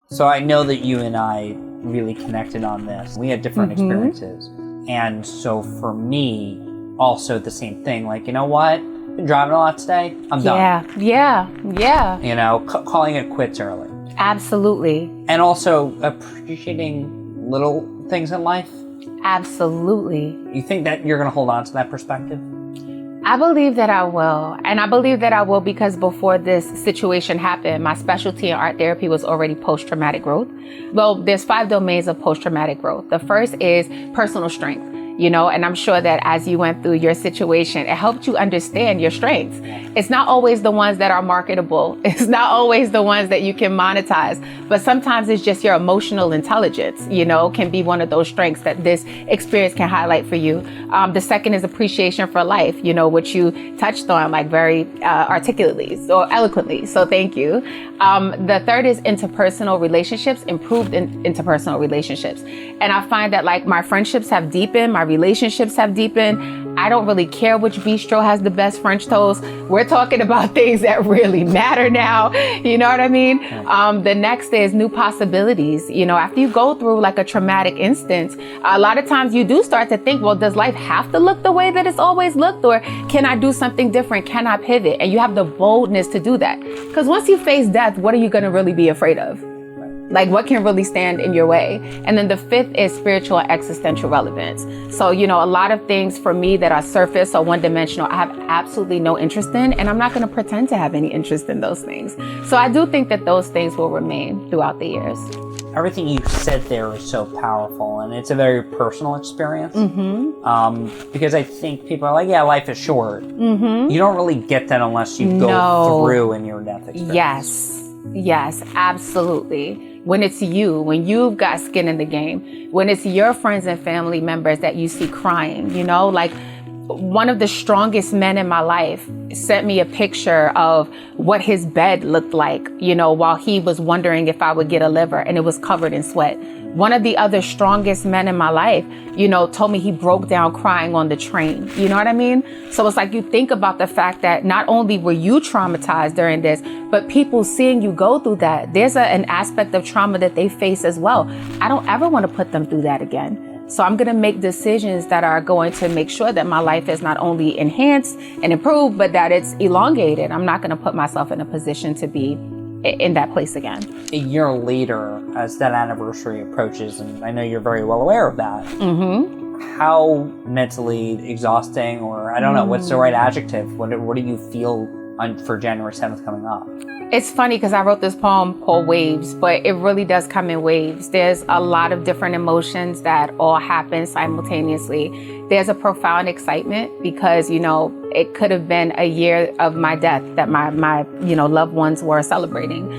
So I know that you and I really connected on this. We had different experiences. And so for me, also the same thing. Like, you know what? Been driving a lot today. I'm done. Yeah. You know, calling it quits early. Absolutely. And also appreciating little things in life. Absolutely. You think that you're going to hold on to that perspective? I believe that I will. And I believe that I will because before this situation happened, my specialty in art therapy was already post-traumatic growth. Well, there's 5 domains of post-traumatic growth. The first is personal strength. You know, and I'm sure that as you went through your situation, it helped you understand your strengths. It's not always the ones that are marketable. It's not always the ones that you can monetize, but sometimes it's just your emotional intelligence, you know, can be one of those strengths that this experience can highlight for you. The second is appreciation for life, you know, which you touched on like very articulately or eloquently. So thank you. The third is interpersonal relationships, improved interpersonal relationships. And I find that like my friendships have deepened, my relationships have deepened. I don't really care which bistro has the best French toast. We're talking about things that really matter now. You know what I mean? The next is new possibilities. You know, after you go through like a traumatic instance, a lot of times you do start to think, well, does life have to look the way that it's always looked? Or can I do something different? Can I pivot? And you have the boldness to do that. Because once you face death, what are you going to really be afraid of? Like what can really stand in your way? And then the fifth is spiritual and existential relevance. So, you know, a lot of things for me that are surface or one-dimensional, I have absolutely no interest in, and I'm not going to pretend to have any interest in those things. So I do think that those things will remain throughout the years. Everything you said there is so powerful, and it's a very personal experience. Because I think people are like, yeah, life is short. You don't really get that unless you go through in your death experience. Yes, absolutely. When it's you, when you've got skin in the game, when it's your friends and family members that you see crying, you know, like one of the strongest men in my life sent me a picture of what his bed looked like, you know, while he was wondering if I would get a liver, and it was covered in sweat. One of the other strongest men in my life, you know, told me he broke down crying on the train. You know what I mean? So it's like you think about the fact that not only were you traumatized during this, but people seeing you go through that, there's an aspect of trauma that they face as well. I don't ever want to put them through that again. So I'm going to make decisions that are going to make sure that my life is not only enhanced and improved, but that it's elongated. I'm not going to put myself in a position to be in that place again. A year later, as that anniversary approaches, and I know you're very well aware of that, how mentally exhausting, or I don't know, what's the right adjective? What do you feel for January 7th coming up? It's funny because I wrote this poem called Waves, but it really does come in waves. There's a lot of different emotions that all happen simultaneously. There's a profound excitement because, you know, it could have been a year of my death that my you know, loved ones were celebrating.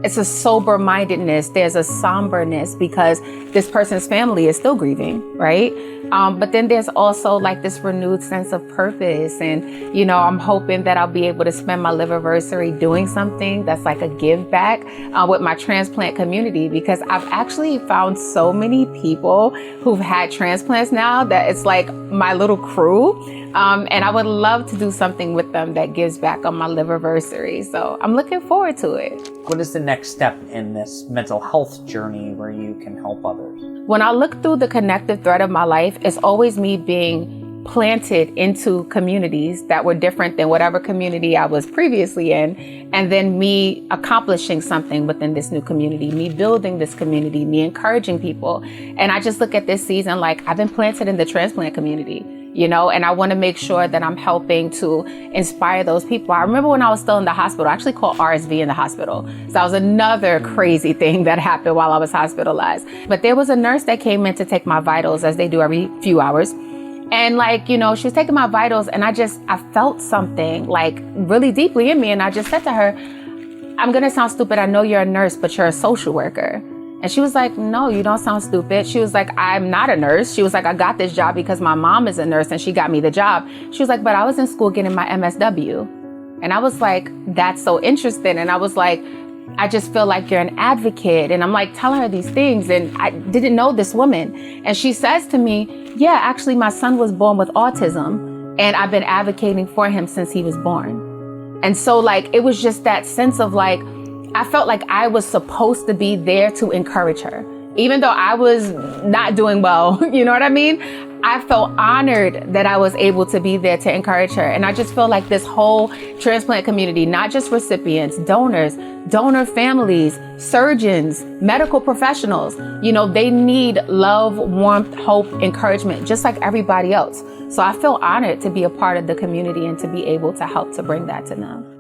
It's a sober-mindedness. There's a somberness because this person's family is still grieving, right? But then there's also like this renewed sense of purpose. And, you know, I'm hoping that I'll be able to spend my liverversary doing something that's like a give back with my transplant community, because I've actually found so many people who've had transplants now that it's like my little crew. And I would love to do something with them that gives back on my liverversary. So I'm looking forward to it. What is the next step in this mental health journey where you can help others? When I look through the connective thread of my life, it's always me being planted into communities that were different than whatever community I was previously in. And then me accomplishing something within this new community, me building this community, me encouraging people. And I just look at this season like I've been planted in the transplant community. You know, and I want to make sure that I'm helping to inspire those people. I remember when I was still in the hospital, I actually caught RSV in the hospital. So that was another crazy thing that happened while I was hospitalized. But there was a nurse that came in to take my vitals, as they do every few hours. And like, you know, she was taking my vitals, and I felt something like really deeply in me. And I just said to her, I'm going to sound stupid. I know you're a nurse, but you're a social worker. And she was like, no, you don't sound stupid. She was like, I'm not a nurse. She was like, I got this job because my mom is a nurse and she got me the job. She was like, but I was in school getting my MSW. And I was like, that's so interesting. And I was like, I just feel like you're an advocate. And I'm like telling her these things. And I didn't know this woman. And she says to me, yeah, actually, my son was born with autism. And I've been advocating for him since he was born. And so like, it was just that sense of like, I felt like I was supposed to be there to encourage her. Even though I was not doing well, you know what I mean? I felt honored that I was able to be there to encourage her. And I just feel like this whole transplant community, not just recipients, donors, donor families, surgeons, medical professionals, you know, they need love, warmth, hope, encouragement, just like everybody else. So I feel honored to be a part of the community and to be able to help to bring that to them.